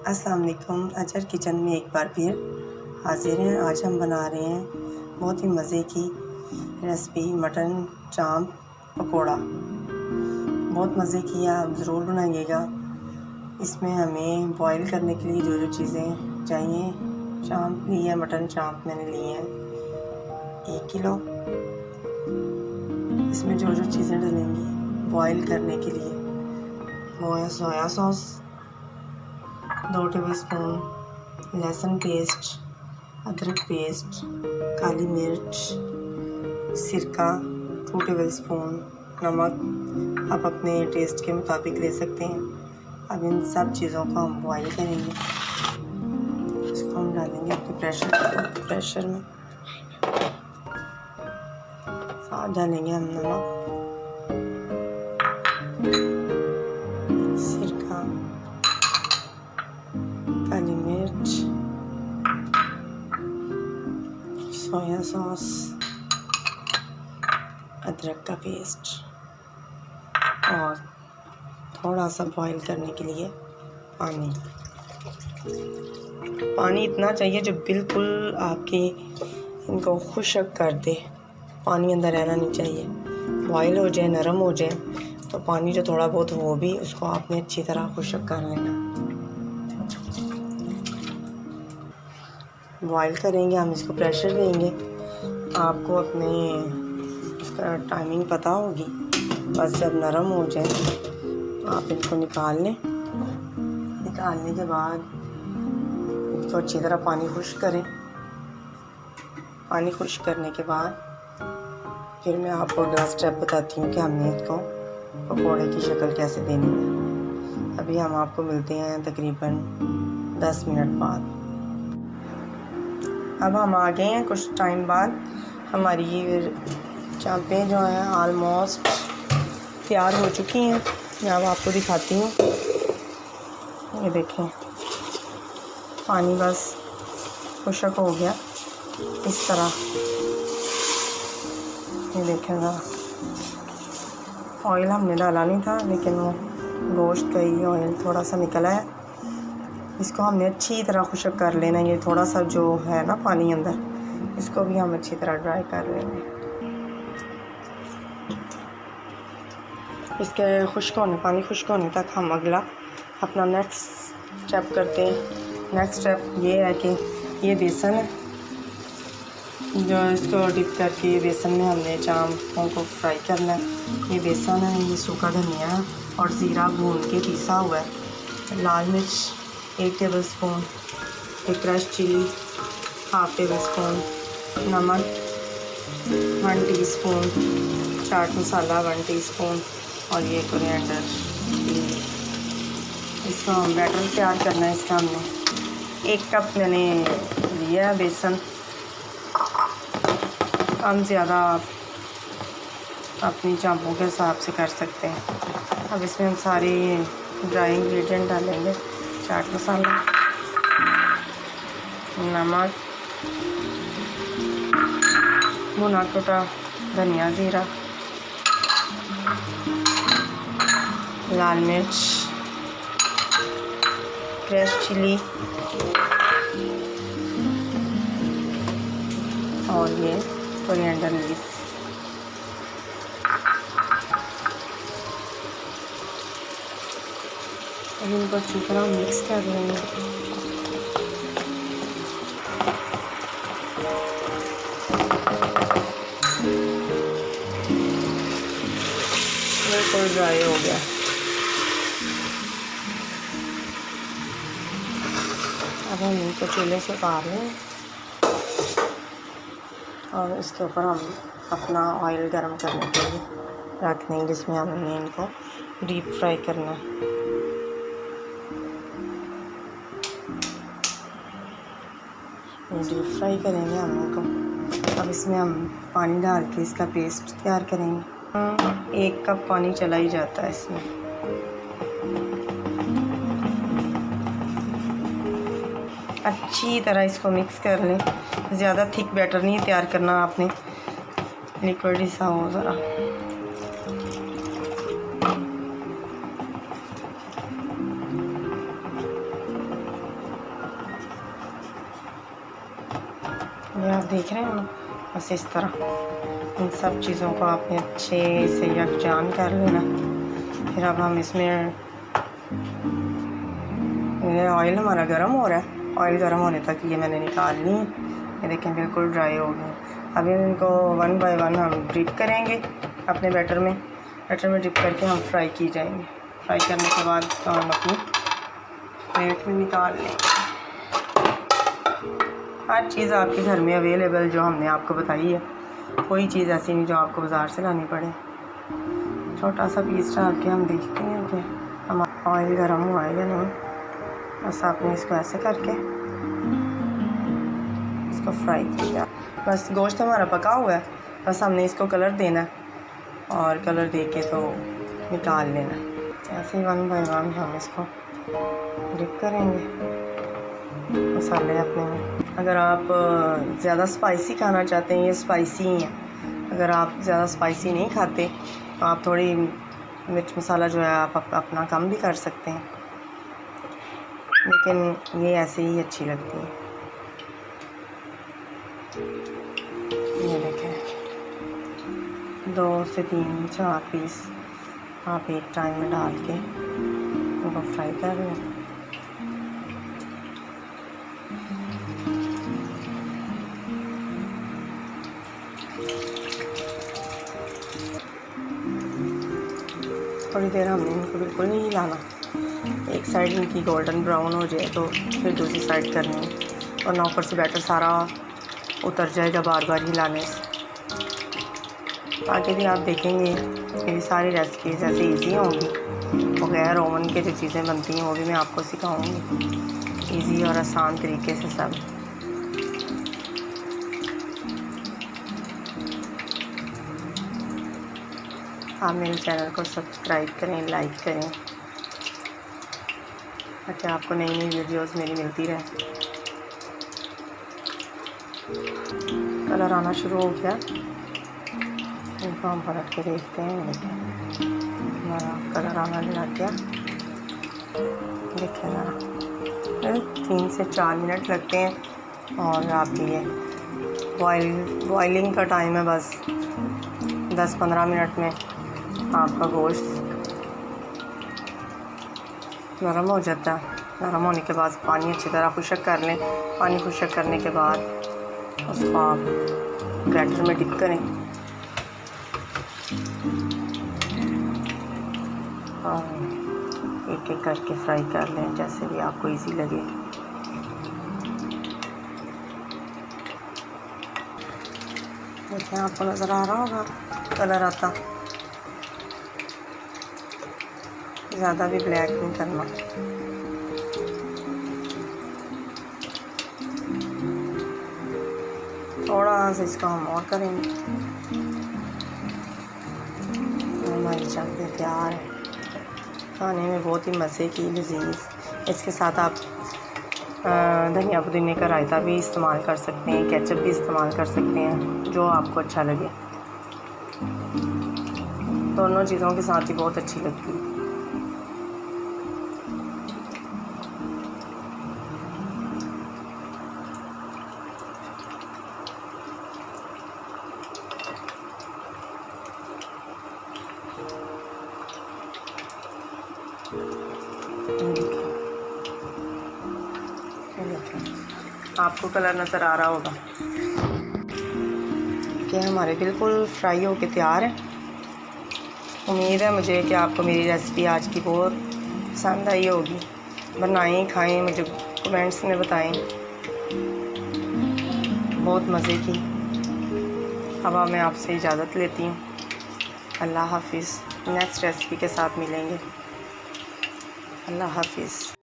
अस्सलाम वालेकुम। अजहर किचन में एक बार फिर हाजिर हैं। आज हम बना रहे हैं बहुत ही मज़े की रेसिपी मटन चांप पकोड़ा। बहुत मज़े की है, आप ज़रूर बनाइएगा। इसमें हमें बॉईल करने के लिए जो जो चीज़ें चाहिए, चांप ली है, मटन चांप मैंने लिए हैं 1 किलो। इसमें जो जो चीज़ें डलेंगी बॉईल करने के लिए वो है सोया सॉस 2 टेबलस्पून, लहसुन पेस्ट, अदरक पेस्ट, काली मिर्च, सिरका 2 टेबलस्पून, नमक आप अपने टेस्ट के मुताबिक ले सकते हैं। अब इन सब चीज़ों को हम बॉईल करेंगे। इसको हम डालेंगे अपने प्रेशर में। साथ डालेंगे हम नमक, सिरका, काली मिर्च, सोया सॉस, अदरक का पेस्ट और थोड़ा सा बॉईल करने के लिए पानी। पानी इतना चाहिए जो बिल्कुल आपके इनको खुश्क कर दे। पानी अंदर रहना नहीं चाहिए। बॉईल हो जाए, नरम हो जाए तो पानी जो थोड़ा बहुत हो भी उसको आपने अच्छी तरह खुश्क कर लेना। बॉईल करेंगे हम, इसको प्रेशर देंगे। आपको अपने इसका टाइमिंग पता होगी। बस जब नरम हो जाए आप इनको निकाल लें। निकालने के बाद इसको अच्छी तरह पानी खुश्क करें। पानी खुश्क करने के बाद फिर मैं आपको अगला स्टेप बताती हूँ कि हमने इसको पकोड़े की शक्ल कैसे देनी है। अभी हम आपको मिलते हैं तकरीबन 10 मिनट बाद। अब हम आ गए हैं कुछ टाइम बाद। हमारी ये चांपें जो हैं ऑलमोस्ट तैयार हो चुकी हैं। मैं अब आपको दिखाती हूँ। ये देखें, पानी बस खुश्क हो गया इस तरह। ये देखें ज़रा, ऑयल हमने डाला नहीं था लेकिन वो गोश्त का ही ऑयल थोड़ा सा निकला है। इसको हमने अच्छी तरह खुश्क कर लेना। ये थोड़ा सा जो है ना पानी अंदर, इसको भी हम अच्छी तरह ड्राई कर लेंगे। इसके पानी खुश्क होने तक हम अगला अपना नेक्स्ट स्टेप करते हैं। नेक्स्ट स्टेप ये है कि ये बेसन है जो इसको डिप करके ये बेसन में हमने चांपों को फ्राई करना है। ये बेसन है, ये सूखा धनिया और ज़ीरा भून के पीसा हुआ है, लाल मिर्च 1 टेबलस्पून, एक क्रश चिली 1/2 टेबलस्पून, नमक 1 टीस्पून, चाट मसाला 1 टीस्पून और ये कोरिएंडर। इसको हम बैटर तैयार करना है। इसका हमने 1 कप मैंने लिया है बेसन। कम ज़्यादा आप अपनी चांपों के हिसाब से कर सकते हैं। अब इसमें हम सारे ड्राई इंग्रेडिएंट डालेंगे। चाट मसाला, नमक, भुना कुटा धनिया ज़ीरा, लाल मिर्च, क्रश चिली और ये कोरिएंडर लीफ। अब इनको अच्छी तरह मिक्स कर लेंगे। बिल्कुल ड्राई हो गया। अब हम इनको चूल्हे से उतार लें और इसके ऊपर हम अपना ऑयल गरम करने के लिए रख देंगे, जिसमें हमने इनको डीप फ्राई करना है। डीप फ्राई करेंगे हम इनको। अब इसमें हम पानी डाल के इसका पेस्ट तैयार करेंगे। 1 कप पानी चला ही जाता है इसमें। अच्छी तरह इसको मिक्स कर लें। ज़्यादा थिक बैटर नहीं तैयार करना आपने, लिक्विड सा हो ज़रा। ये आप देख रहे हैं ना, बस इस तरह इन सब चीज़ों को आपने अच्छे से यकजान कर लेना। फिर अब हम इसमें, ये ऑयल हमारा गर्म हो रहा है, ऑयल गर्म होने तक ये मैंने निकाल ली है। ये देखें बिल्कुल ड्राई हो गई। अभी इनको वन बाय वन हम डिप करेंगे अपने बैटर में डिप करके हम फ्राई की जाएंगे। फ्राई करने के बाद तो हम अपनी प्लेट में निकाल लेंगे। हर चीज़ आपके घर में अवेलेबल जो हमने आपको बताई है, कोई चीज़ ऐसी नहीं जो आपको बाज़ार से लानी पड़े। छोटा सा पीस डाल के हम देखते हैं कि हमारा ऑयल गर्म हुआ है या नहीं। बस आपने इसको ऐसे करके इसको फ्राई किया। बस गोश्त हमारा पका हुआ है, बस हमने इसको कलर देना है और कलर दे के तो निकाल लेना। ऐसे ही वन बाय वन हम इसको डिप करेंगे मसाले अपने में। अगर आप ज़्यादा स्पाइसी खाना चाहते हैं, ये स्पाइसी ही है। अगर आप ज़्यादा स्पाइसी नहीं खाते तो आप थोड़ी मिर्च मसाला जो है आप अपना कम भी कर सकते हैं, लेकिन ये ऐसे ही अच्छी लगती है। ये देखें 2 से 3 4 पीस आप एक टाइम में डाल के उनको फ्राई कर लें। थोड़ी देर हमने इनको बिल्कुल नहीं हिलाना। एक साइड इनकी गोल्डन ब्राउन हो जाए तो फिर दूसरी साइड करनी है, और ऊपर से बैटर सारा उतर जाएगा बार बार हिलाने से। आगे भी आप देखेंगे मेरी सारी रेसिपीज़ ऐसे इजी होंगी। बगैर ओवन के जो चीज़ें बनती हैं वो भी मैं आपको सिखाऊंगी इजी और आसान तरीके से सब। आप मेरे चैनल को सब्सक्राइब करें, लाइक करें, ताकि आपको नई नई वीडियोस मेरी मिलती रहे। कलर आना शुरू हो गया, इनको हम पलट के देखते हैं। देखिए हमारा कलर आना लग गया। देखिए ज़रा 3 से 4 मिनट लगते हैं और आपकी ये बॉइलिंग का टाइम है बस 10-15 मिनट में आपका गोश्त नरम हो जाता है। नरम होने के बाद पानी अच्छी तरह खुश्क कर लें। पानी खुश्क करने के बाद उसको आप बैटर में डिप करें और एक एक करके फ्राई कर लें जैसे भी आपको इजी लगे। देखिए आपको नज़र आ रहा होगा कलर आता। ज़्यादा भी ब्लैक नहीं करना। थोड़ा सा इसको हम और करेंगे। हमारी चांप तैयार है, खाने में बहुत ही मज़े की लजीज। इसके साथ आप धनिया पुदीने का रायता भी इस्तेमाल कर सकते हैं, केचप भी इस्तेमाल कर सकते हैं, जो आपको अच्छा लगे। दोनों चीज़ों के साथ ही बहुत अच्छी लगती है। आपको कलर नज़र आ रहा होगा कि हमारे बिल्कुल फ्राई होके तैयार है। उम्मीद है मुझे कि आपको मेरी रेसिपी आज की बहुत पसंद आई होगी। बनाएं, खाएं, मुझे कमेंट्स में बताएं। बहुत मज़े की। अब मैं आपसे इजाज़त लेती हूँ। अल्लाह हाफिज़। नेक्स्ट रेसिपी के साथ मिलेंगे। अल्लाह हाफिज़।